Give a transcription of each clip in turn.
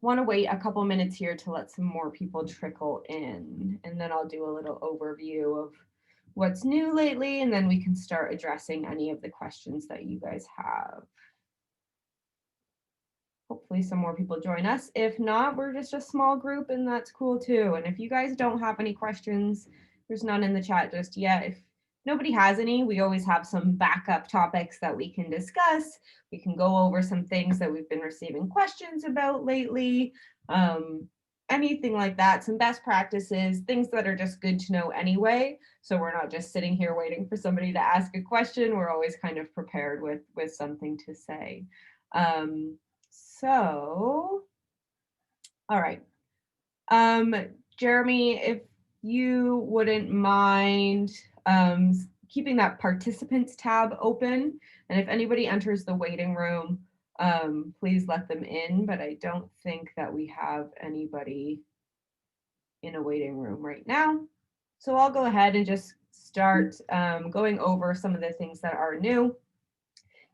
Want to wait a couple minutes here to let some more people trickle in, and then I'll do a little overview of what's new lately, and then we can start addressing any of the questions that you guys have. Hopefully some more people join us. If not, we're just a small group and that's cool too. And if you guys don't have any questions, there's none in the chat just yet. If nobody has any, we always have some backup topics that we can discuss. We can go over some things that we've been receiving questions about lately. Anything like that, some best practices, things that are just good to know anyway. So we're not just sitting here waiting for somebody to ask a question. We're always kind of prepared with something to say. So, all right. Jeremy, if you wouldn't mind keeping that participants tab open, and if anybody enters the waiting room, please let them in, but I don't think that we have anybody in a waiting room right now. So I'll go ahead and just start going over some of the things that are new.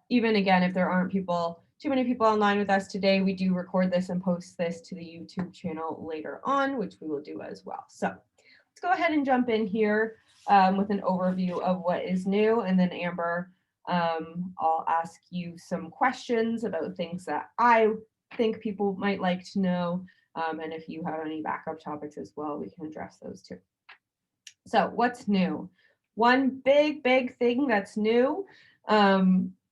Even again, if there aren't too many people online with us today, we do record this and post this to the YouTube channel later on, which we will do as well. So let's go ahead and jump in here with an overview of what is new. And then Amber, I'll ask you some questions about things that I think people might like to know. And if you have any backup topics as well, we can address those too. So what's new? One big thing that's new,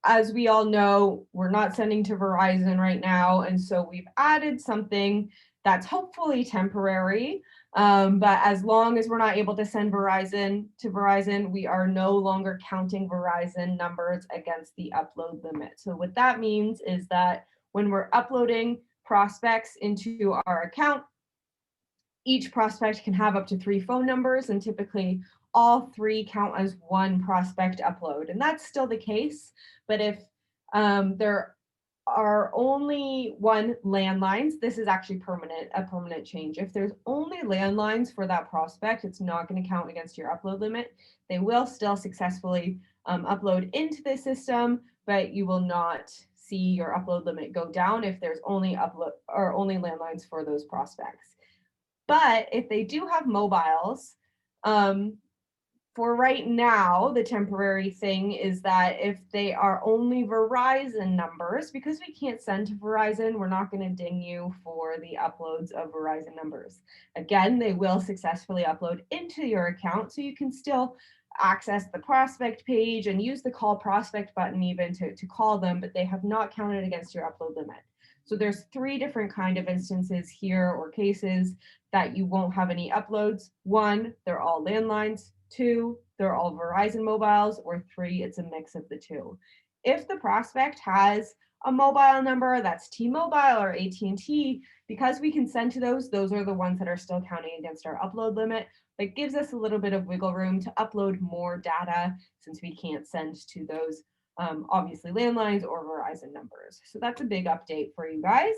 as we all know, we're not sending to Verizon right now. And so we've added something that's hopefully temporary. But as long as we're not able to send Verizon to Verizon, we are no longer counting Verizon numbers against the upload limit. So what that means is that when we're uploading prospects into our account, each prospect can have up to 3 phone numbers, and typically all 3 count as one prospect upload. And that's still the case. But if there are only 1 landlines, this is actually a permanent change. If there's only landlines for that prospect, it's not going to count against your upload limit. They will still successfully upload into the system, but you will not see your upload limit go down if there's only landlines for those prospects. But if they do have mobiles, for right now, the temporary thing is that if they are only Verizon numbers, because we can't send to Verizon, we're not going to ding you for the uploads of Verizon numbers. Again, they will successfully upload into your account, so you can still access the prospect page and use the call prospect button even to call them, but they have not counted against your upload limit. So there's 3 different kind of instances here or cases that you won't have any uploads. 1, they're all landlines. 2, they're all Verizon mobiles. Or 3, it's a mix of the 2. If the prospect has a mobile number that's T-Mobile or AT&T, because we can send to those are the ones that are still counting against our upload limit. It gives us a little bit of wiggle room to upload more data since we can't send to those obviously landlines or Verizon numbers. So that's a big update for you guys.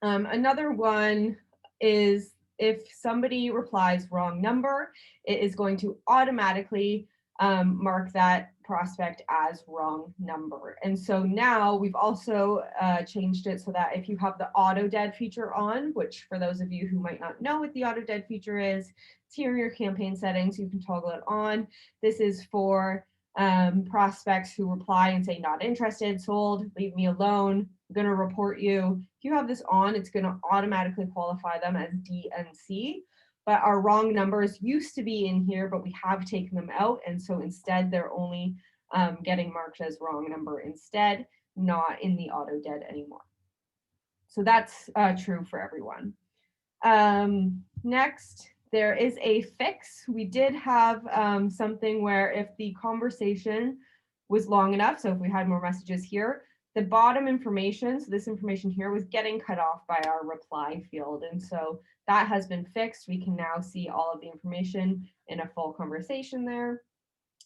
Another one is if somebody replies wrong number, it is going to automatically mark that prospect as wrong number. And so now we've also changed it so that if you have the auto dead feature on, which for those of you who might not know what the auto dead feature is, it's here in your campaign settings, you can toggle it on. This is for prospects who reply and say not interested, sold, leave me alone, I'm going to report you. If you have this on, it's going to automatically qualify them as D and C. But our wrong numbers used to be in here, but we have taken them out. And so instead, they're only getting marked as wrong number instead, not in the auto dead anymore. So that's true for everyone. Next, there is a fix. We did have something where if the conversation was long enough, so if we had more messages here, the bottom information, so this information here, was getting cut off by our reply field. And so that has been fixed. We can now see all of the information in a full conversation there.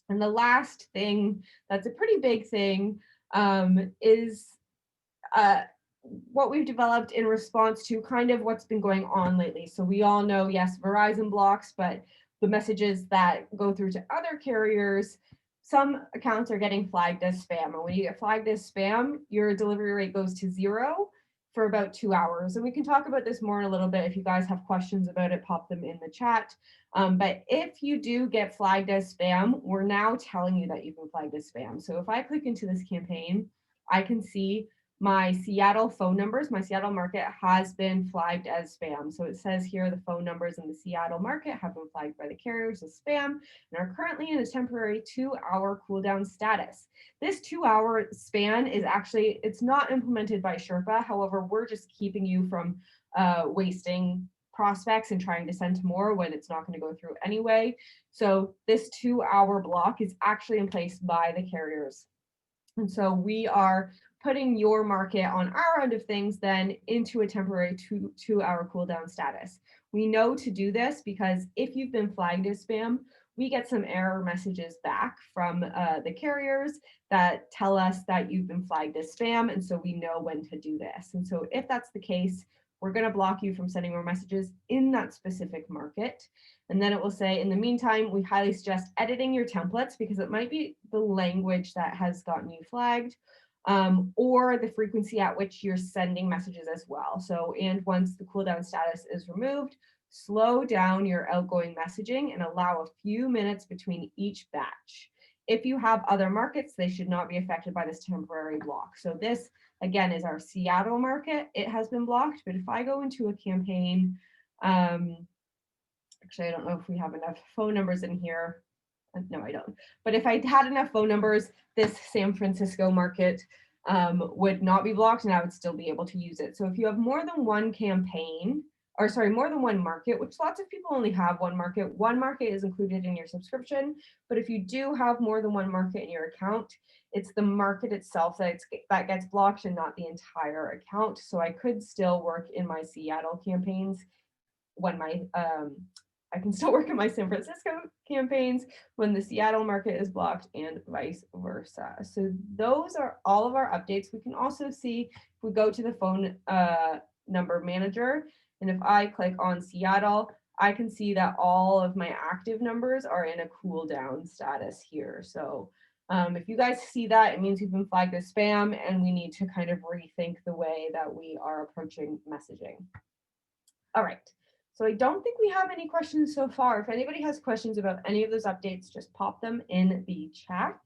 And the last thing that's a pretty big thing is what we've developed in response to kind of what's been going on lately. So we all know, yes, Verizon blocks, but the messages that go through to other carriers, some accounts are getting flagged as spam. And when you get flagged as spam, your delivery rate goes to 0. for about 2 hours. And we can talk about this more in a little bit. If you guys have questions about it, pop them in the chat. But if you do get flagged as spam, we're now telling you that you've been flagged as spam. So if I click into this campaign, I can see my Seattle phone numbers. My Seattle market has been flagged as spam. So it says here the phone numbers in the Seattle market have been flagged by the carriers as spam and are currently in a temporary 2-hour cooldown status. This 2-hour span is actually, it's not implemented by Sherpa. However, we're just keeping you from wasting prospects and trying to send more when it's not going to go through anyway. So this 2-hour block is actually in place by the carriers. And so we are putting your market on our end of things then into a temporary two-hour cooldown status. We know to do this because if you've been flagged as spam, we get some error messages back from the carriers that tell us that you've been flagged as spam. And so we know when to do this. And so if that's the case, we're going to block you from sending more messages in that specific market. And then it will say, in the meantime, we highly suggest editing your templates because it might be the language that has gotten you flagged, or the frequency at which you're sending messages as well. So, and once the cooldown status is removed, slow down your outgoing messaging and allow a few minutes between each batch. If you have other markets, they should not be affected by this temporary block. So this, again, is our Seattle market. It has been blocked, but if I go into a campaign, actually, I don't know if we have enough phone numbers in here. No, I don't. But if I had enough phone numbers, this San Francisco market would not be blocked and I would still be able to use it. So if you have more than one campaign, or sorry, more than one market, which lots of people only have one market is included in your subscription. But if you do have more than one market in your account, it's the market itself that gets blocked and not the entire account. So I could still work in my Seattle campaigns when my I can still work in my San Francisco campaigns when the Seattle market is blocked and vice versa. So those are all of our updates. We can also see if we go to the phone number manager, and if I click on Seattle, I can see that all of my active numbers are in a cooldown status here. So if you guys see that, it means you've been flagged as spam and we need to kind of rethink the way that we are approaching messaging. All right. So I don't think we have any questions so far. If anybody has questions about any of those updates, just pop them in the chat.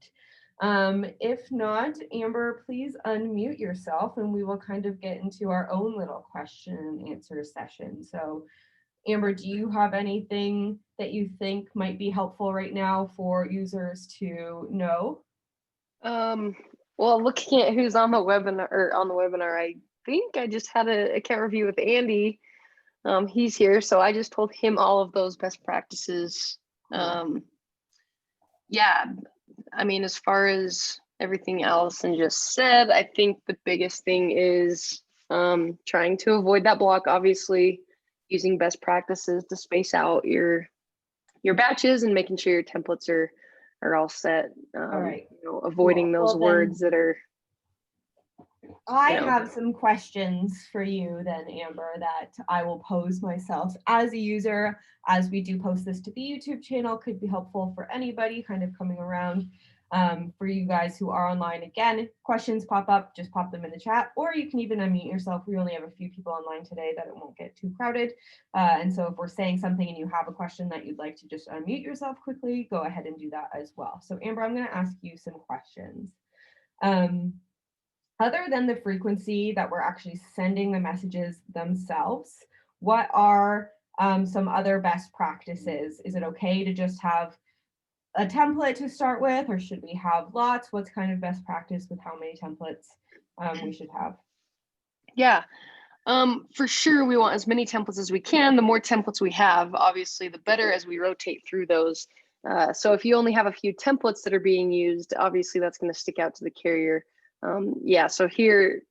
If not, Amber, please unmute yourself and we will kind of get into our own little question and answer session. So Amber, do you have anything that you think might be helpful right now for users to know? Well, looking at who's on the webinar, I think I just had an account review with Andy. He's here, so I just told him all of those best practices. Yeah, I mean, as far as everything Allison just said, I think the biggest thing is trying to avoid that block, obviously using best practices to space out your batches and making sure your templates are all set. All right. You know, avoiding those words that are. I have some questions for you then, Amber, that I will pose myself as a user as we do post this to the YouTube channel. Could be helpful for anybody kind of coming around. For you guys who are online, again, questions pop up, just pop them in the chat, or you can even unmute yourself. We only have a few people online today that it won't get too crowded. And so if we're saying something and you have a question that you'd like to just unmute yourself quickly, go ahead and do that as well. So Amber, I'm going to ask you some questions. Other than the frequency that we're actually sending the messages themselves, what are some other best practices? Is it okay to just have a template to start with, or should we have lots? What's kind of best practice with how many templates we should have? Yeah, for sure we want as many templates as we can. The more templates we have, obviously, the better as we rotate through those. So if you only have a few templates that are being used, obviously that's going to stick out to the carrier. Yeah, so here,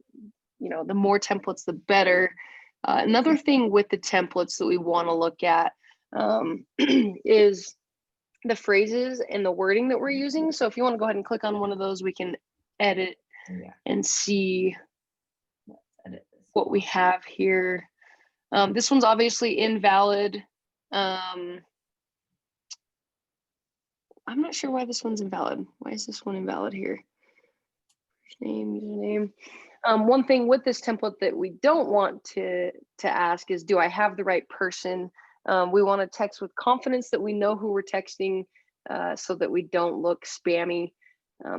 you know, the more templates, the better. Another thing with the templates that we want to look at is the phrases and the wording that we're using. So if you want to go ahead and click on one of those, we can edit and see what we have here. This one's obviously invalid. I'm not sure why this one's invalid. Why is this one invalid here? Name, username. One thing with this template that we don't want to ask is, do I have the right person? We want to text with confidence that we know who we're texting, so that we don't look spammy.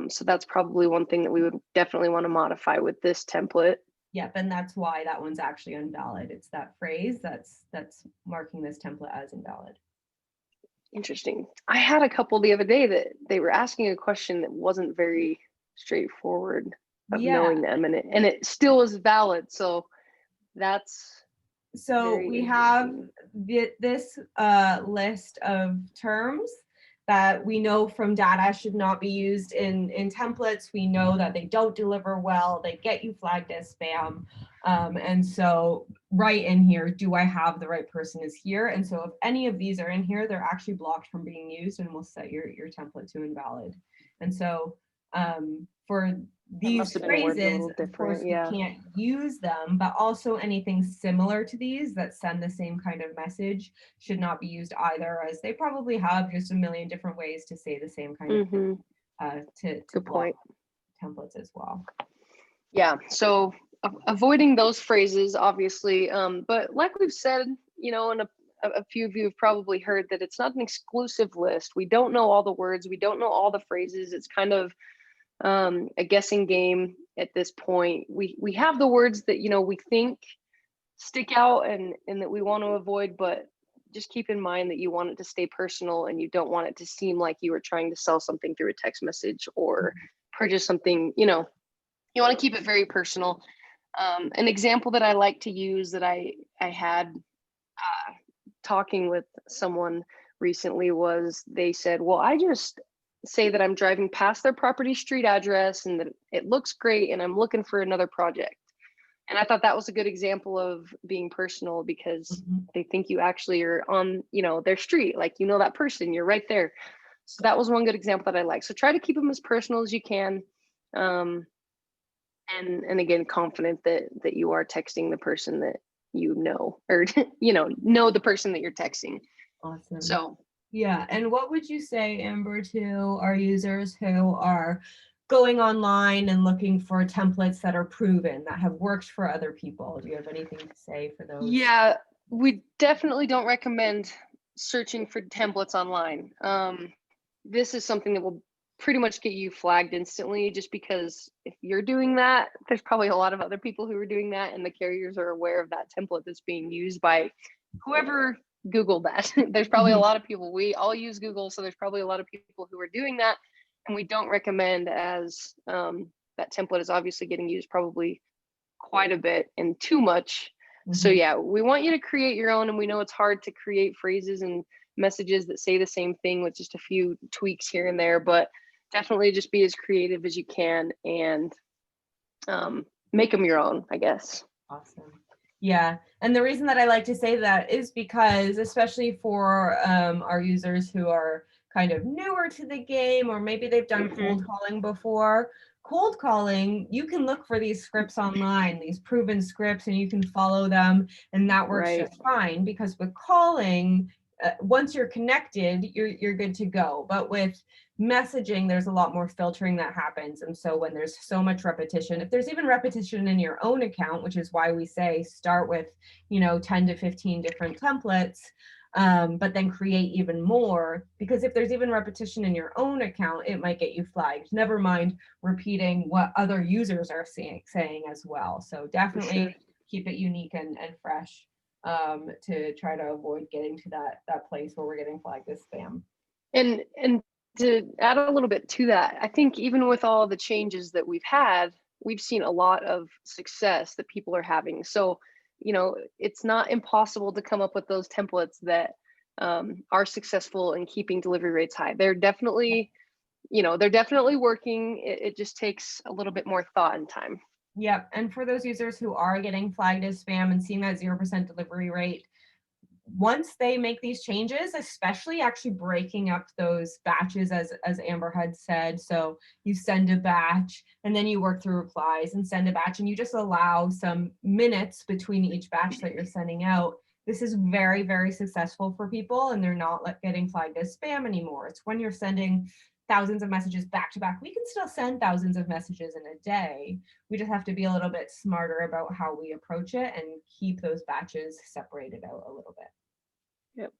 So that's probably one thing that we would definitely want to modify with this template. Yep, and that's why that one's actually invalid. It's that phrase that's marking this template as invalid. Interesting. I had a couple the other day that they were asking a question that wasn't very straightforward of Yeah. knowing them, and it still is valid. So that's So very we have interesting. this list of terms that we know from data should not be used in templates. We know that they don't deliver well, they get you flagged as spam. And so right in here, do I have the right person is here. And so if any of these are in here, they're actually blocked from being used and will set your template to invalid. And so for That must these have been worded a phrases, little of course, different. we Yeah. can't use them, but also anything similar to these that send the same kind of message should not be used either, as they probably have just a million different ways to say the same kind of thing, to Good block point. templates as well. Yeah. So avoiding those phrases, obviously. But like we've said, and a few of you have probably heard that it's not an exclusive list. We don't know all the words. We don't know all the phrases. It's kind of a guessing game at this point. We have the words that we think stick out and that we want to avoid, but just keep in mind that you want it to stay personal and you don't want it to seem like you were trying to sell something through a text message or purchase something. You want to keep it very personal. An example that I like to use that I had talking with someone recently was, they said, well, I just say that I'm driving past their property street address and that it looks great and I'm looking for another project. And I thought that was a good example of being personal, because they think you actually are on, their street, like, that person, you're right there. So that was one good example that I like. So try to keep them as personal as you can. And again, confident that you are texting the person that or know the person that you're texting. Awesome. So yeah, and what would you say, Amber, to our users who are going online and looking for templates that are proven, that have worked for other people? Do you have anything to say for those? yeah, we definitely don't recommend searching for templates online. This is something that will pretty much get you flagged instantly, just because if you're doing that, there's probably a lot of other people who are doing that, and the carriers are aware of that template that's being used by whoever Googled that. There's probably a lot of people. We all use Google, so there's probably a lot of people who are doing that, and we don't recommend, as that template is obviously getting used probably quite a bit and too much. So yeah, we want you to create your own, and we know it's hard to create phrases and messages that say the same thing with just a few tweaks here and there, but definitely just be as creative as you can and make them your own, I guess. Awesome. Yeah, and the reason that I like to say that is because, especially for our users who are kind of newer to the game, or maybe they've done cold calling before. Cold calling, you can look for these scripts online, these proven scripts, and you can follow them, and that works just fine. Because with calling, once you're connected, you're good to go. But with messaging, there's a lot more filtering that happens. And so when there's so much repetition, if there's even repetition in your own account, which is why we say start with 10 to 15 different templates, but then create even more, because if there's even repetition in your own account, it might get you flagged, never mind repeating what other users are saying as well. So definitely keep it unique and fresh, to try to avoid getting to that place where we're getting flagged as spam. And to add a little bit to that, I think even with all the changes that we've had, we've seen a lot of success that people are having. So, it's not impossible to come up with those templates that are successful in keeping delivery rates high. They're definitely, they're definitely working. It just takes a little bit more thought and time. Yep. And for those users who are getting flagged as spam and seeing that 0% delivery rate, once they make these changes, especially actually breaking up those batches, as Amber had said, so you send a batch and then you work through replies and send a batch, and you just allow some minutes between each batch that you're sending out. This is very, very successful for people, and they're not getting flagged as spam anymore. It's when you're sending thousands of messages back to back. We can still send thousands of messages in a day. We just have to be a little bit smarter about how we approach it and keep those batches separated out a little bit. Yep.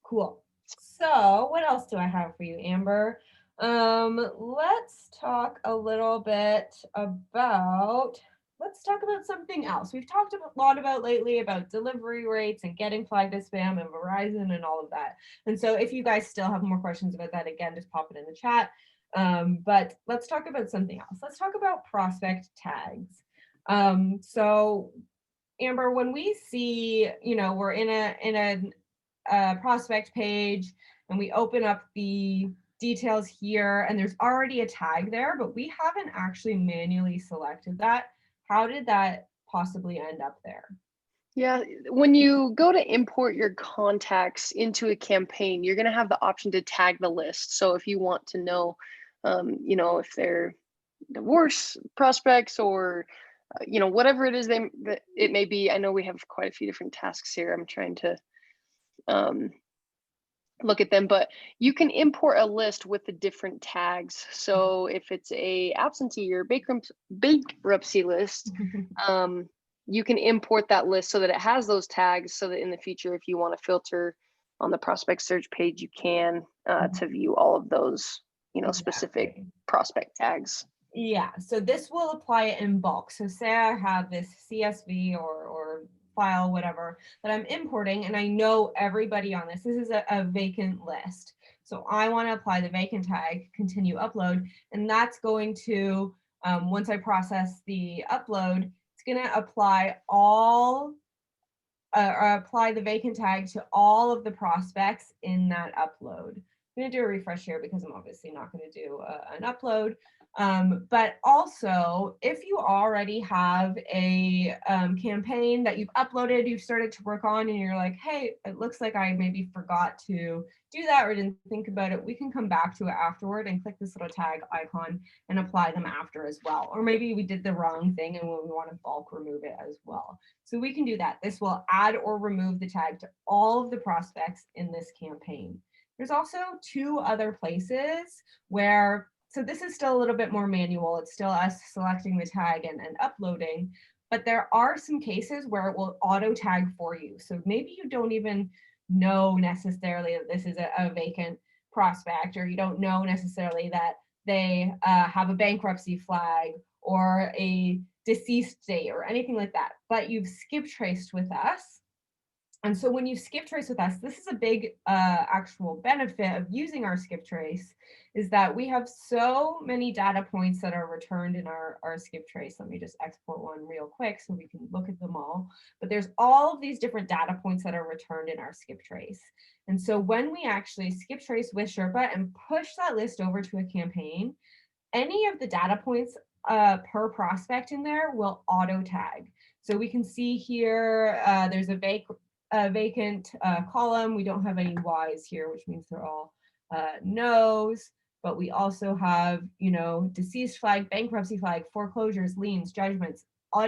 Cool. So what else do I have for you, Amber? Let's talk a little bit about, let's talk about something else. We've talked a lot about lately about delivery rates and getting flagged as spam and Verizon and all of that. And so if you guys still have more questions about that, again, just pop it in the chat. But let's talk about something else. Let's talk about prospect tags. So Amber, when we see, we're in a prospect page and we open up the details here and there's already a tag there, but we haven't actually manually selected that. How did that possibly end up there? Yeah, when you go to import your contacts into a campaign, you're going to have the option to tag the list. So if you want to know, if they're divorce prospects or, whatever it is that it may be. I know we have quite a few different tasks here. I'm trying to look at them, but you can import a list with the different tags. So if it's a absentee or bankruptcy list, you can import that list so that it has those tags so that in the future, if you want to filter on the prospect search page, you can to view all of those, specific prospect tags. Yeah, so this will apply it in bulk. So say I have this CSV or file, whatever, that I'm importing, and I know everybody on this. This is a vacant list. So I want to apply the vacant tag, continue upload, and that's going to, once I process the upload, it's going to apply apply the vacant tag to all of the prospects in that upload. I'm going to do a refresh here because I'm obviously not going to do an upload. But also, if you already have a campaign that you've uploaded, you've started to work on, and you're like, hey, it looks like I maybe forgot to do that or didn't think about it, we can come back to it afterward and click this little tag icon and apply them after as well. Or maybe we did the wrong thing and we want to bulk remove it as well. So we can do that. This will add or remove the tag to all of the prospects in this campaign. There's also two other places where, so this is still a little bit more manual. It's still us selecting the tag and uploading, but there are some cases where it will auto tag for you. So maybe you don't even know necessarily that this is a vacant prospect, or you don't know necessarily that they have a bankruptcy flag or a deceased date or anything like that, but you've skip traced with us. And so when you skip trace with us, this is a big actual benefit of using our skip trace, is that we have so many data points that are returned in our skip trace. Let me just export one real quick so we can look at them all. But there's all of these different data points that are returned in our skip trace. And so when we actually skip trace with Sherpa and push that list over to a campaign, any of the data points per prospect in there will auto tag. So we can see here, there's a vacant column. We don't have any Y's here, which means they're all no's, but we also have, deceased flag, bankruptcy flag, foreclosures, liens, judgments,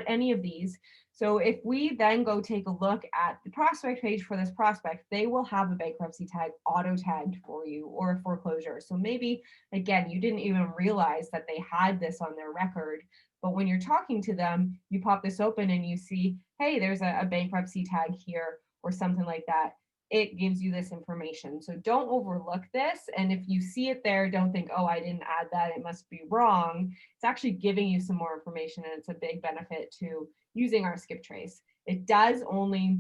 any of these. So if we then go take a look at the prospect page for this prospect, they will have a bankruptcy tag auto tagged for you, or a foreclosure. So maybe, again, you didn't even realize that they had this on their record, but when you're talking to them, you pop this open and you see, hey, there's a bankruptcy tag here, or something like that. It gives you this information. So don't overlook this. And if you see it there, don't think, oh, I didn't add that, it must be wrong. It's actually giving you some more information, and it's a big benefit to using our skip trace. It does only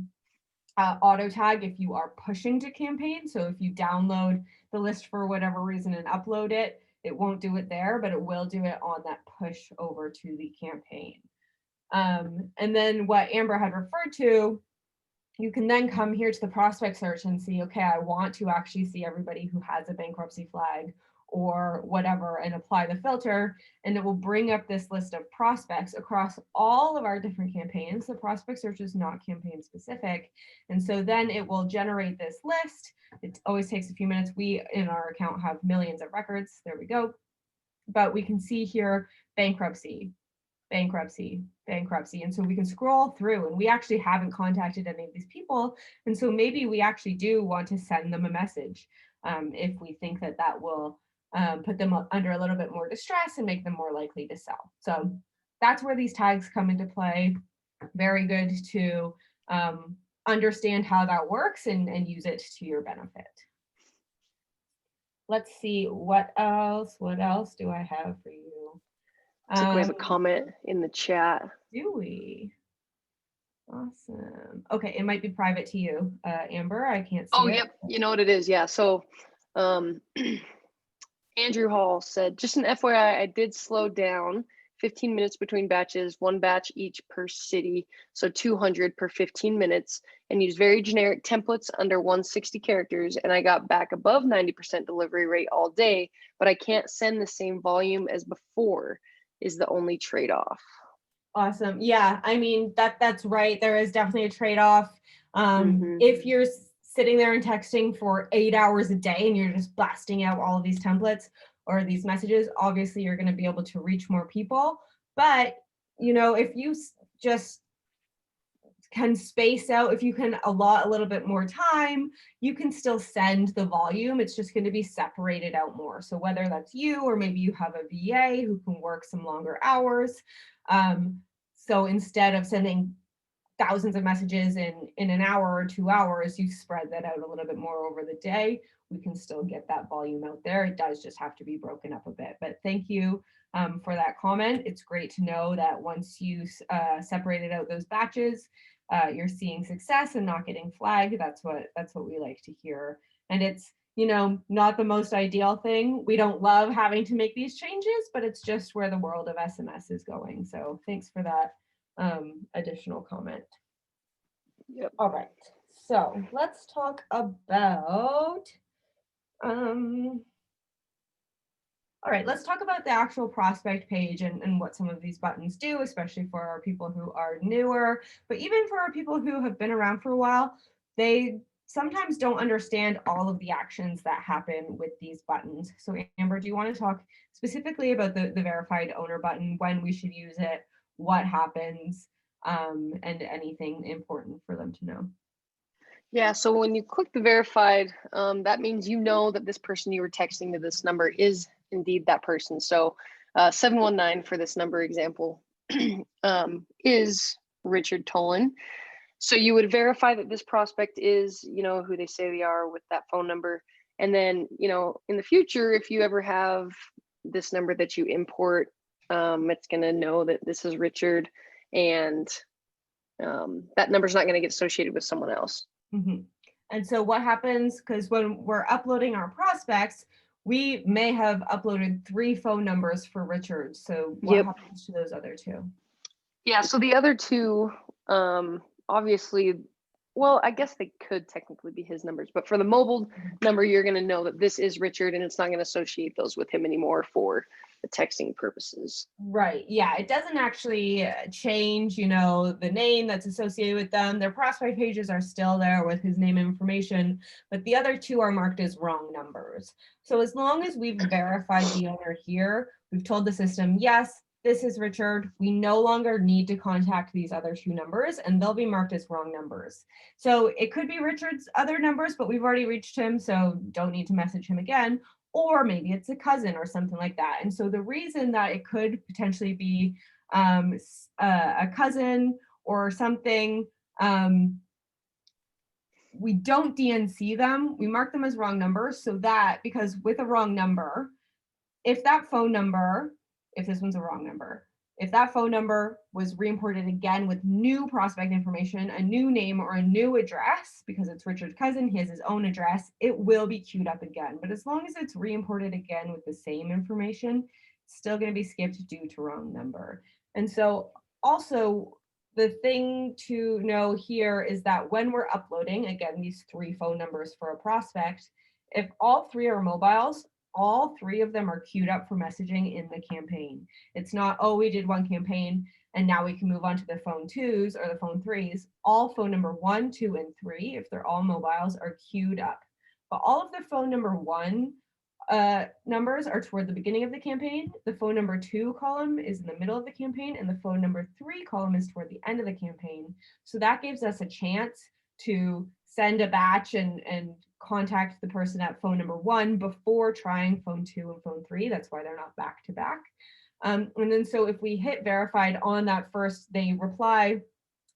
auto tag if you are pushing to campaign. So if you download the list for whatever reason and upload it, it won't do it there, but it will do it on that push over to the campaign. And then what Amber had referred to, you can then come here to the prospect search and see, okay, I want to actually see everybody who has a bankruptcy flag or whatever, and apply the filter, and it will bring up this list of prospects across all of our different campaigns. The prospect search is not campaign specific. And so then it will generate this list. It always takes a few minutes. We, in our account, have millions of records. There we go. But we can see here, bankruptcy, bankruptcy, bankruptcy. And so we can scroll through, and we actually haven't contacted any of these people. And so maybe we actually do want to send them a message if we think that that will put them under a little bit more distress and make them more likely to sell. So that's where these tags come into play. Very good to understand how that works and use it to your benefit. Let's see, what else do I have for you? Looks like we have a comment in the chat. Do we? Awesome. Okay, it might be private to you, Amber. I can't see it. Yep. You know what it is. Yeah. So Andrew Hall said, just an FYI, I did slow down 15 minutes between batches, 1 batch each per city, so 200 per 15 minutes, and used very generic templates under 160 characters, and I got back above 90% delivery rate all day, but I can't send the same volume as before is the only trade-off. Awesome. Yeah, I mean, that's right. There is definitely a trade-off. If you're sitting there and texting for 8 hours a day and you're just blasting out all of these templates or these messages, obviously you're going to be able to reach more people. But, you know, if you just can space out, if you can allot a little bit more time, you can still send the volume. It's just going to be separated out more. So whether that's you or maybe you have a VA who can work some longer hours. So instead of sending thousands of messages in an hour or 2 hours, you spread that out a little bit more over the day. We can still get that volume out there. It does just have to be broken up a bit. But thank you for that comment. It's great to know that once you separated out those batches, you're seeing success and not getting flagged. That's what we like to hear. And it's, you know, not the most ideal thing. We don't love having to make these changes, but it's just where the world of SMS is going. So thanks for that additional comment. Yep. All right, so let's talk about let's talk about the actual prospect page and what some of these buttons do, especially for our people who are newer, but even for our people who have been around for a while. They sometimes don't understand all of the actions that happen with these buttons. So Amber, do you want to talk specifically about the verified owner button, when we should use it, what happens, and anything important for them to know? Yeah, so when you click the verified, that means you know that this person you were texting to this number is indeed that person. So 719 for this number example is Richard Tolan. So you would verify that this prospect is, you know, who they say they are with that phone number. And then, you know, in the future, if you ever have this number that you import, it's going to know that this is Richard, and that number's not going to get associated with someone else. Mm-hmm. And so what happens, because when we're uploading our prospects, we may have uploaded 3 phone numbers for Richard. So what happens to those other 2? Yeah, so the other 2, obviously, well, I guess they could technically be his numbers, but for the mobile number, you're going to know that this is Richard, and it's not going to associate those with him anymore for the texting purposes. Right. Yeah, it doesn't actually change, you know, the name that's associated with them. Their prospect pages are still there with his name and information, but the other 2 are marked as wrong numbers. So as long as we've verified the owner here, we've told the system, yes, this is Richard. We no longer need to contact these other 2 numbers, and they'll be marked as wrong numbers. So it could be Richard's other numbers, but we've already reached him, so don't need to message him again. Or maybe it's a cousin or something like that. And so the reason that it could potentially be a cousin or something, we don't DNC them. We mark them as wrong numbers, so that, because with a wrong number, if that phone number, if this one's a wrong number, if that phone number was reimported again with new prospect information, a new name or a new address, because it's Richard's cousin, he has his own address, it will be queued up again. But as long as it's reimported again with the same information, it's still going to be skipped due to wrong number. And so also the thing to know here is that when we're uploading, again, these 3 phone numbers for a prospect, if all 3 are mobiles, all 3 of them are queued up for messaging in the campaign. It's not, oh, we did 1 campaign and now we can move on to the phone 2s or the phone 3s. All phone number 1, 2, and 3, if they're all mobiles, are queued up. But all of the phone number 1 numbers are toward the beginning of the campaign. The phone number 2 column is in the middle of the campaign, and the phone number 3 column is toward the end of the campaign. So that gives us a chance to send a batch and contact the person at phone number 1 before trying phone 2 and phone 3. That's why they're not back to back. And then so if we hit verified on that first, they reply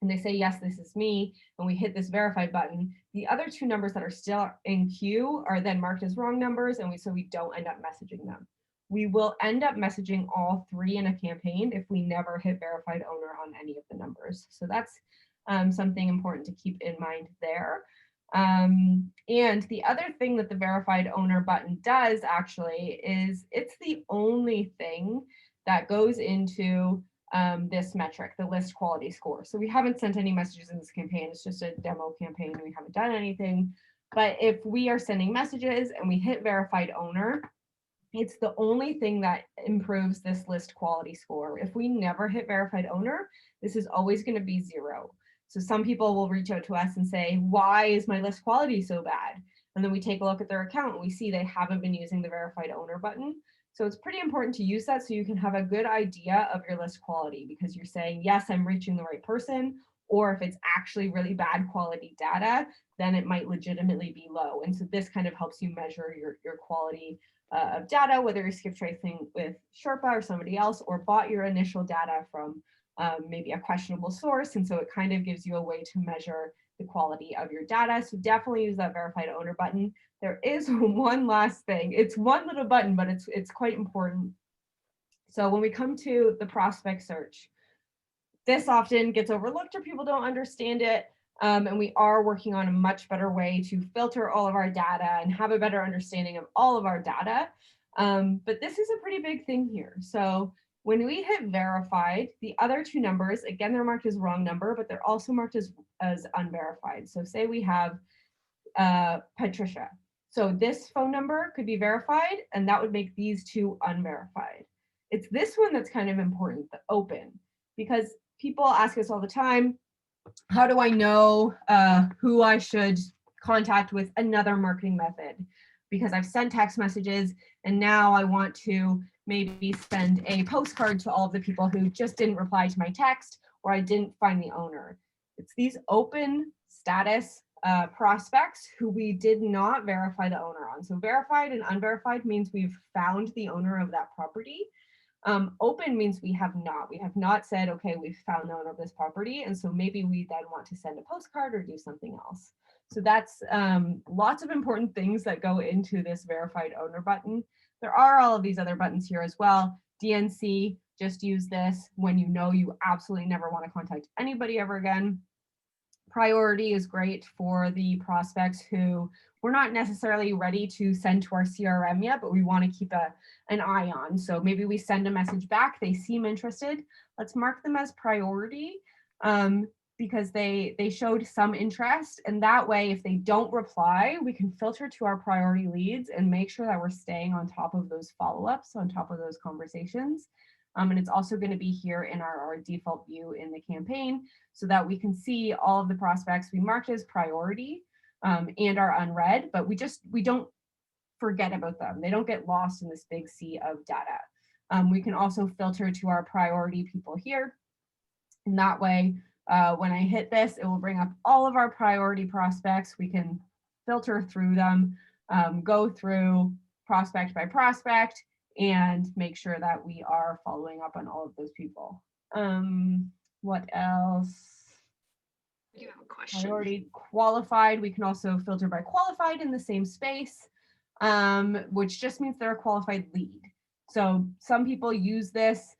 and they say, yes, this is me, and we hit this verified button, the other 2 numbers that are still in queue are then marked as wrong numbers, and so we don't end up messaging them. We will end up messaging all 3 in a campaign if we never hit verified owner on any of the numbers. So that's something important to keep in mind there. And the other thing that the verified owner button does actually is it's the only thing that goes into this metric, the list quality score. So we haven't sent any messages in this campaign. It's just a demo campaign. We haven't done anything. But if we are sending messages and we hit verified owner, it's the only thing that improves this list quality score. If we never hit verified owner, this is always going to be 0. So some people will reach out to us and say, why is my list quality so bad? And then we take a look at their account and we see they haven't been using the verified owner button. So it's pretty important to use that so you can have a good idea of your list quality, because you're saying, yes, I'm reaching the right person. Or if it's actually really bad quality data, then it might legitimately be low. And so this kind of helps you measure your quality of data, whether you're skip tracing with Sherpa or somebody else, or bought your initial data from maybe a questionable source. And so it kind of gives you a way to measure the quality of your data. So definitely use that verified owner button. There is one last thing. It's one little button, but it's quite important. So when we come to the prospect search, this often gets overlooked or people don't understand it. And we are working on a much better way to filter all of our data and have a better understanding of all of our data. But this is a pretty big thing here. So when we hit verified, the other 2 numbers, again, they're marked as wrong number, but they're also marked as unverified. So say we have Patricia. So this phone number could be verified, and that would make these 2 unverified. It's this one that's kind of important, the open, because people ask us all the time, how do I know who I should contact with another marketing method? Because I've sent text messages and now I want to maybe send a postcard to all of the people who just didn't reply to my text, or I didn't find the owner. It's these open status prospects who we did not verify the owner on. So verified and unverified means we've found the owner of that property. Open means we have not said, okay, we've found the owner of this property. And so maybe we then want to send a postcard or do something else. So that's lots of important things that go into this verified owner button. There are all of these other buttons here as well. DNC, just use this when you know you absolutely never want to contact anybody ever again. Priority is great for the prospects who we're not necessarily ready to send to our CRM yet, but we want to keep an eye on. So maybe we send a message back, they seem interested. Let's mark them as priority because they showed some interest. And that way, if they don't reply, we can filter to our priority leads and make sure that we're staying on top of those follow-ups, on top of those conversations. And it's also going to be here in our default view in the campaign so that we can see all of the prospects we marked as priority and are unread, but we don't forget about them. They don't get lost in this big sea of data. We can also filter to our priority people here. And that way, when I hit this, it will bring up all of our priority prospects. We can filter through them, go through prospect by prospect, and make sure that we are following up on all of those people. What else? I do have a question. Priority qualified. We can also filter by qualified in the same space, which just means they're a qualified lead. So some people use this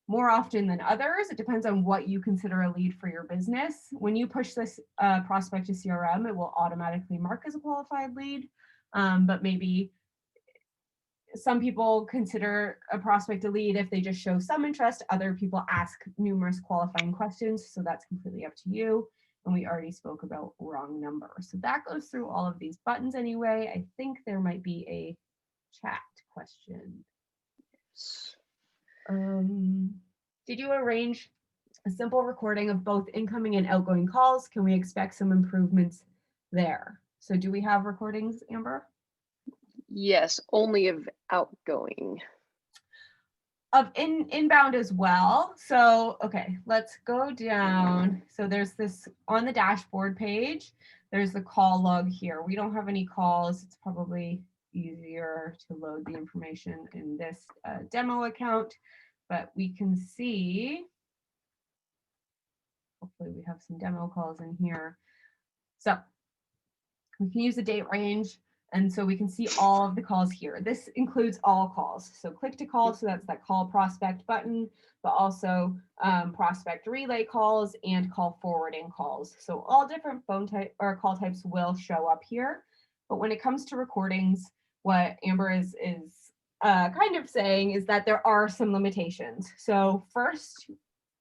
more often than others. It depends on what you consider a lead for your business. When you push this prospect to CRM, it will automatically mark as a qualified lead, but maybe some people consider a prospect a lead if they just show some interest. Other people ask numerous qualifying questions, so that's completely up to you. And we already spoke about wrong number. So that goes through all of these buttons anyway. I think there might be a chat question. Did you arrange a simple recording of both incoming and outgoing calls? Can we expect some improvements there? So do we have recordings, Amber? Yes, only of outgoing. inbound as well. So, okay, let's go down. So there's this on the dashboard page, there's the call log here. We don't have any calls. It's probably easier to load the information in this demo account, but we can see, hopefully we have some demo calls in here. So we can use the date range. And so we can see all of the calls here. This includes all calls. So click to call, so that's that call prospect button, but also prospect relay calls and call forwarding calls. So all different phone type or call types will show up here. But when it comes to recordings, what Amber is kind of saying is that there are some limitations. So first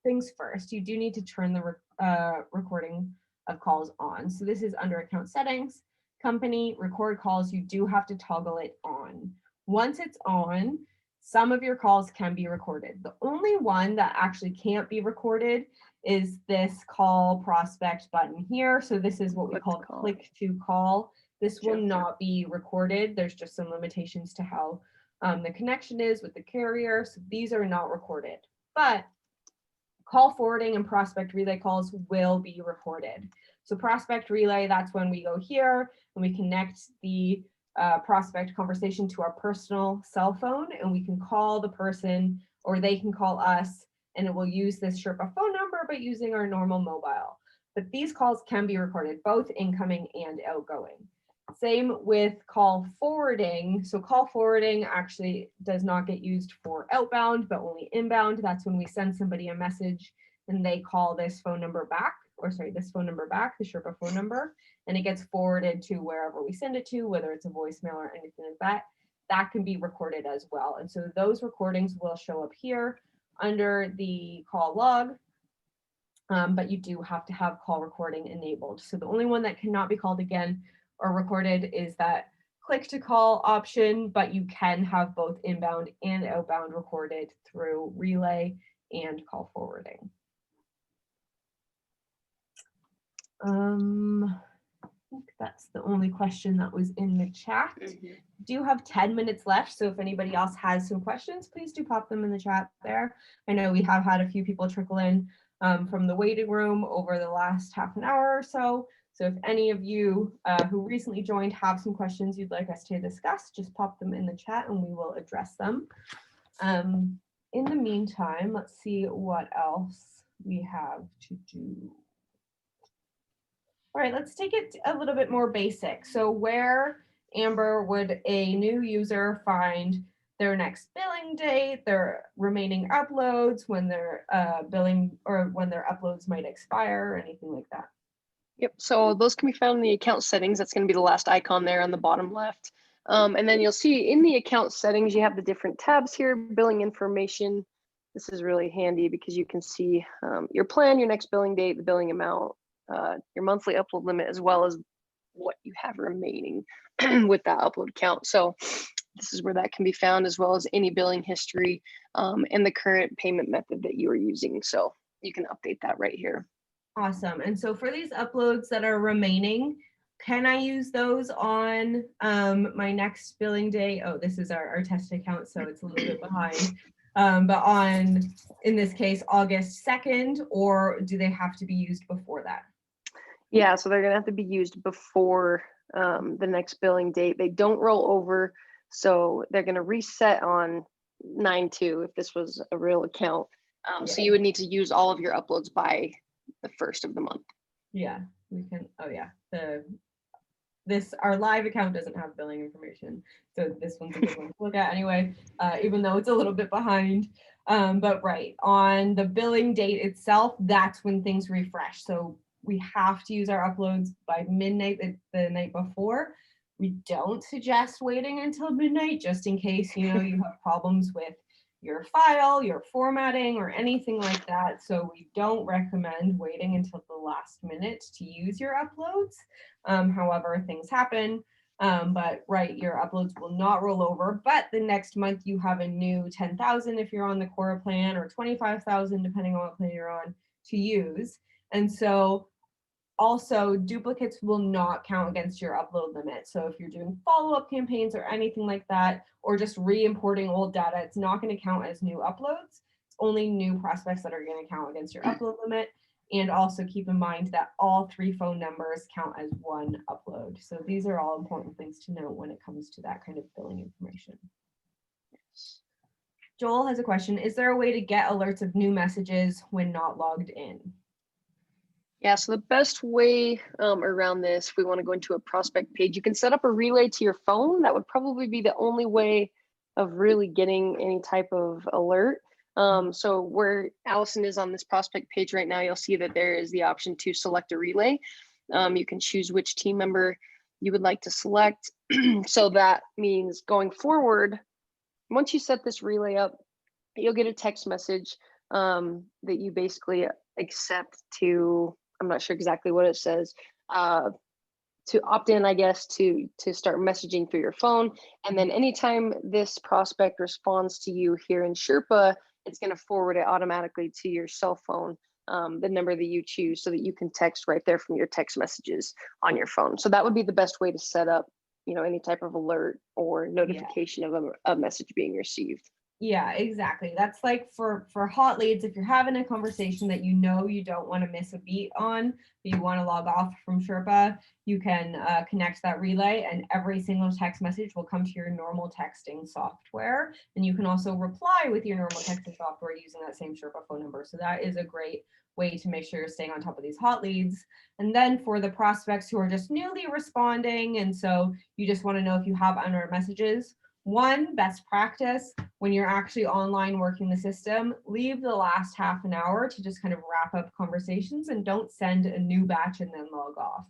things first, you do need to turn the recording of calls on. So this is under account settings. Company, record calls, you do have to toggle it on. Once it's on, some of your calls can be recorded. The only one that actually can't be recorded is this call prospect button here. So this is what we call click to call. This will not be recorded. There's just some limitations to how the connection is with the carrier. So these are not recorded, but call forwarding and prospect relay calls will be recorded. So prospect relay, that's when we go here and we connect the prospect conversation to our personal cell phone, and we can call the person or they can call us, and it will use this Sherpa phone number, but using our normal mobile. But these calls can be recorded, both incoming and outgoing. Same with call forwarding. So call forwarding actually does not get used for outbound, but only inbound. That's when we send somebody a message and they call this phone number back, or sorry, this phone number back, the Sherpa phone number, and it gets forwarded to wherever we send it to, whether it's a voicemail or anything like that. That can be recorded as well. And so those recordings will show up here under the call log. But you do have to have call recording enabled. So the only one that cannot be called again or recorded is that click to call option, but you can have both inbound and outbound recorded through relay and call forwarding. I think that's the only question that was in the chat. Do have 10 minutes left, so if anybody else has some questions, please do pop them in the chat there. I know we have had a few people trickle in from the waiting room over the last half an hour or so. So if any of you who recently joined have some questions you'd like us to discuss, just pop them in the chat and we will address them. In the meantime, let's see what else we have to do. All right, let's take it a little bit more basic. So where, Amber, would a new user find their next billing date, their remaining uploads, when their billing or when their uploads might expire, or anything like that? Yep, so those can be found in the account settings. That's going to be the last icon there on the bottom left. And then you'll see in the account settings, you have the different tabs here, billing information. This is really handy because you can see your plan, your next billing date, the billing amount, your monthly upload limit, as well as what you have remaining with that upload count. So this is where that can be found, as well as any billing history and the current payment method that you are using. So you can update that right here. Awesome. And so for these uploads that are remaining, can I use those on my next billing day? Oh, this is our test account, so it's a little bit behind. But on, in this case, August 2nd, or do they have to be used before that? Yeah, so they're going to have to be used before the next billing date. They don't roll over, so they're going to reset on 9/2 if this was a real account. So you would need to use all of your uploads by the 1st of the month. Yeah, we can. Oh yeah, our live account doesn't have billing information, so this one's a good one to look at anyway, even though it's a little bit behind. But right, on the billing date itself, that's when things refresh. So we have to use our uploads by midnight the night before. We don't suggest waiting until midnight, just in case, you know, you have problems with your file, your formatting, or anything like that. So we don't recommend waiting until the last minute to use your uploads. However, things happen. But right, your uploads will not roll over, but the next month you have a new 10,000 if you're on the core plan, or 25,000 depending on what plan you're on, to use. And so also, duplicates will not count against your upload limit. So if you're doing follow-up campaigns or anything like that, or just re-importing old data, it's not going to count as new uploads. It's only new prospects that are going to count against your upload limit. And also keep in mind that all 3 phone numbers count as one upload. So these are all important things to note when it comes to that kind of billing information. Joel has a question. Is there a way to get alerts of new messages when not logged in? Yeah, so the best way around this, if we want to go into a prospect page, you can set up a relay to your phone. That would probably be the only way of really getting any type of alert. So where Allison is on this prospect page right now, you'll see that there is the option to select a relay. You can choose which team member you would like to select. So that means going forward, once you set this relay up, you'll get a text message that you basically accept to, I'm not sure exactly what it says, to opt in, I guess, to start messaging through your phone. And then anytime this prospect responds to you here in Sherpa, it's going to forward it automatically to your cell phone, the number that you choose, so that you can text right there from your text messages on your phone. So that would be the best way to set up, any type of alert or notification of a message being received. Yeah, exactly. That's like for hot leads, if you're having a conversation that you don't want to miss a beat on, but you want to log off from Sherpa, you can connect that relay, and every single text message will come to your normal texting software. And you can also reply with your normal texting software using that same Sherpa phone number. So that is a great way to make sure you're staying on top of these hot leads. And then for the prospects who are just newly responding, and so you just want to know if you have unread messages, one best practice when you're actually online working the system, leave the last half an hour to just kind of wrap up conversations, and don't send a new batch and then log off.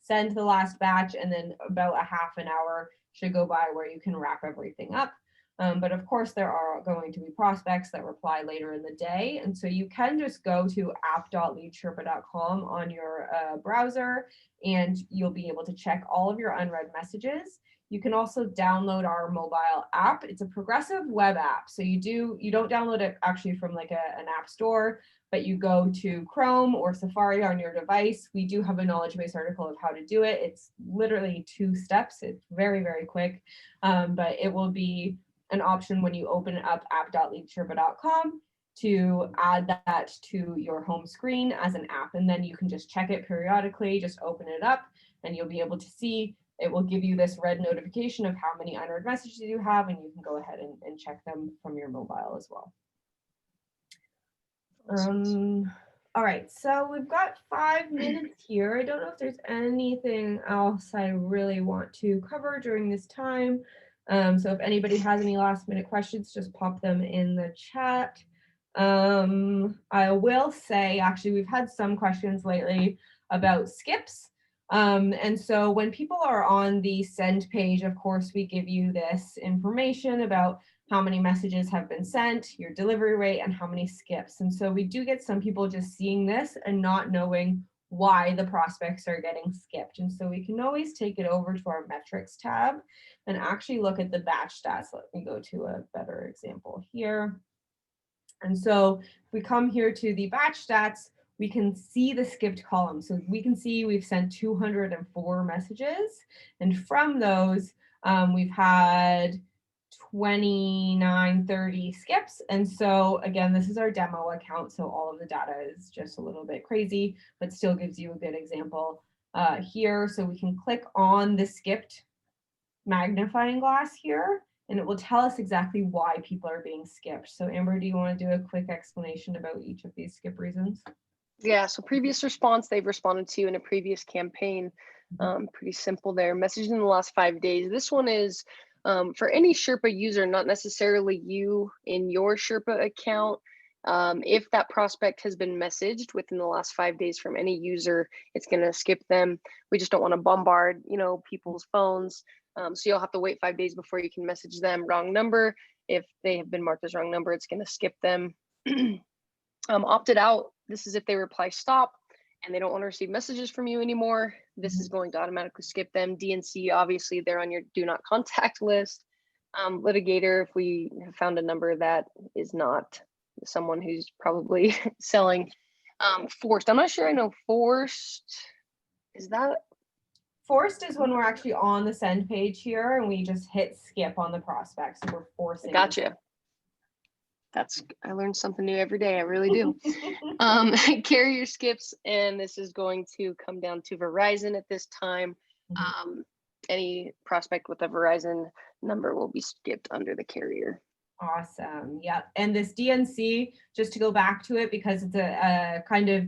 Send the last batch, and then about a half an hour should go by where you can wrap everything up. But of course, there are going to be prospects that reply later in the day. And so you can just go to app.leadsherpa.com on your browser, and you'll be able to check all of your unread messages. You can also download our mobile app. It's a progressive web app. So you don't download it actually from like an app store, but you go to Chrome or Safari on your device. We do have a knowledge base article of how to do it. It's literally 2 steps. It's very, very quick, but it will be an option when you open up app.leadsherpa.com to add that to your home screen as an app. And then you can just check it periodically, just open it up, and you'll be able to see. It will give you this red notification of how many unread messages you have, and you can go ahead and check them from your mobile as well. All right, so we've got 5 minutes here. I don't know if there's anything else I really want to cover during this time. So if anybody has any last minute questions, just pop them in the chat. I will say, actually, we've had some questions lately about skips. And so when people are on the send page, of course, we give you this information about how many messages have been sent, your delivery rate, and how many skips. And so we do get some people just seeing this and not knowing why the prospects are getting skipped. And so we can always take it over to our metrics tab and actually look at the batch stats. Let me go to a better example here. And so if we come here to the batch stats, we can see the skipped column. So we can see we've sent 204 messages. And from those, we've had 29, 30 skips. And so again, this is our demo account. So all of the data is just a little bit crazy, but still gives you a good example here. So we can click on the skipped magnifying glass here, and it will tell us exactly why people are being skipped. So Amber, do you want to do a quick explanation about each of these skip reasons? Yeah, so previous response they've responded to in a previous campaign. Pretty simple there. Messaged in the last 5 days. This one is for any Sherpa user, not necessarily you in your Sherpa account. If that prospect has been messaged within the last 5 days from any user, it's going to skip them. We just don't want to bombard, people's phones. So you'll have to wait 5 days before you can message them. Wrong number. If they have been marked as wrong number, it's going to skip them. Opted out. This is if they reply stop and they don't want to receive messages from you anymore. This is going to automatically skip them. DNC, obviously, they're on your do not contact list. Litigator, if we have found a number that is not someone who's probably selling. Forced, I'm not sure I know forced. Is that Forced is when we're actually on the send page here and we just hit skip on the prospect. So we're forcing. Gotcha. I learned something new every day. I really do. Carrier skips, and this is going to come down to Verizon at this time. Any prospect with a Verizon number will be skipped under the carrier. Awesome. Yeah. And this DNC, just to go back to it, because it's a kind of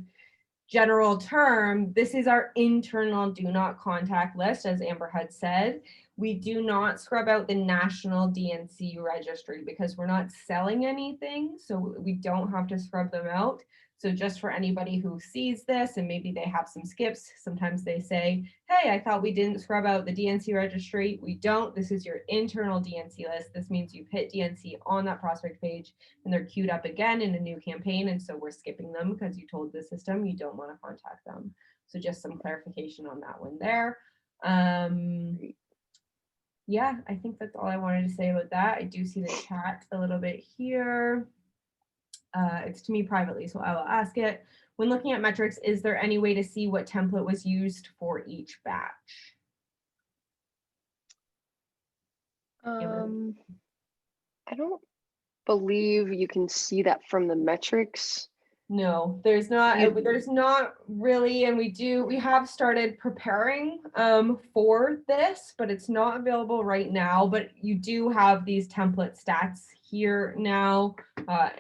general term, this is our internal do not contact list, as Amber had said. We do not scrub out the national DNC registry because we're not selling anything, so we don't have to scrub them out. So just for anybody who sees this and maybe they have some skips, sometimes they say, hey, I thought we didn't scrub out the DNC registry. We don't. This is your internal DNC list. This means you've hit DNC on that prospect page and they're queued up again in a new campaign. And so we're skipping them because you told the system you don't want to contact them. So just some clarification on that one there. Yeah, I think that's all I wanted to say about that. I do see the chat a little bit here. It's to me privately, so I will ask it. When looking at metrics, is there any way to see what template was used for each batch? I don't believe you can see that from the metrics. No, there's not. There's not really, and we have started preparing for this, but it's not available right now. But you do have these template stats here now.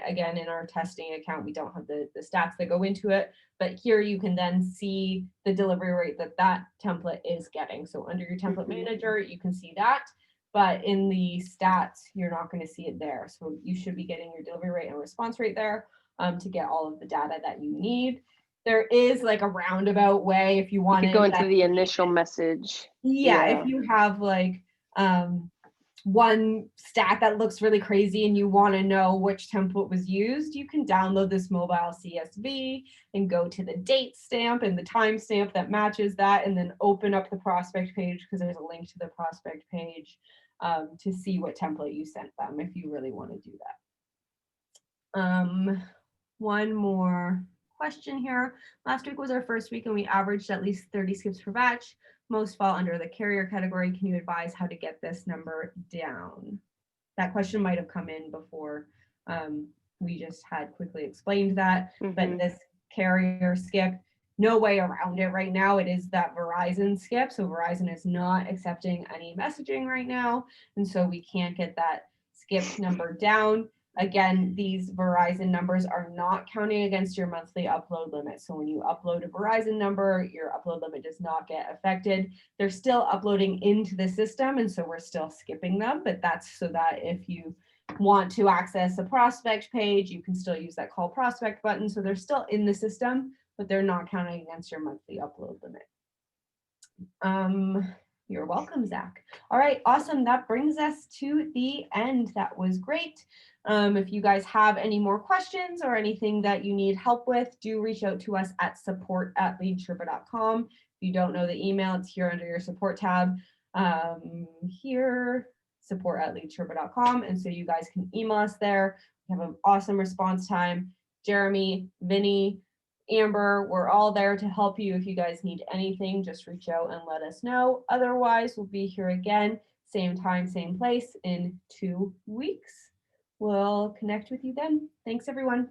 Again, in our testing account, we don't have the stats that go into it, but here you can then see the delivery rate that template is getting. So under your template manager, you can see that. But in the stats, you're not going to see it there. So you should be getting your delivery rate and response rate there. To get all of the data that you need. There is like a roundabout way if you want to go into the initial message. Yeah, if you have like one stat that looks really crazy and you want to know which template was used, you can download this mobile CSV and go to the date stamp and the time stamp that matches that, and then open up the prospect page because there's a link to the prospect page to see what template you sent them if you really want to do that. One more question here. Last week was our first week and we averaged at least 30 skips per batch. Most fall under the carrier category. Can you advise how to get this number down? That question might have come in before we just had quickly explained that, but this carrier skip, no way around it right now. It is that Verizon skip. So Verizon is not accepting any messaging right now. And so we can't get that skip number down. Again, these Verizon numbers are not counting against your monthly upload limit. So when you upload a Verizon number, your upload limit does not get affected. They're still uploading into the system, and so we're still skipping them. But that's so that if you want to access a prospect page, you can still use that call prospect button. So they're still in the system, but they're not counting against your monthly upload limit. You're welcome, Zach. All right, awesome. That brings us to the end. That was great. If you guys have any more questions or anything that you need help with, do reach out to us at support@leadsherpa.com. If you don't know the email, it's here under your support tab. Here, support@leadsherpa.com. And so you guys can email us there. We have an awesome response time. Jeremy, Vinny, Amber, we're all there to help you. If you guys need anything, just reach out and let us know. Otherwise, we'll be here again, same time, same place in 2 weeks. We'll connect with you then. Thanks, everyone.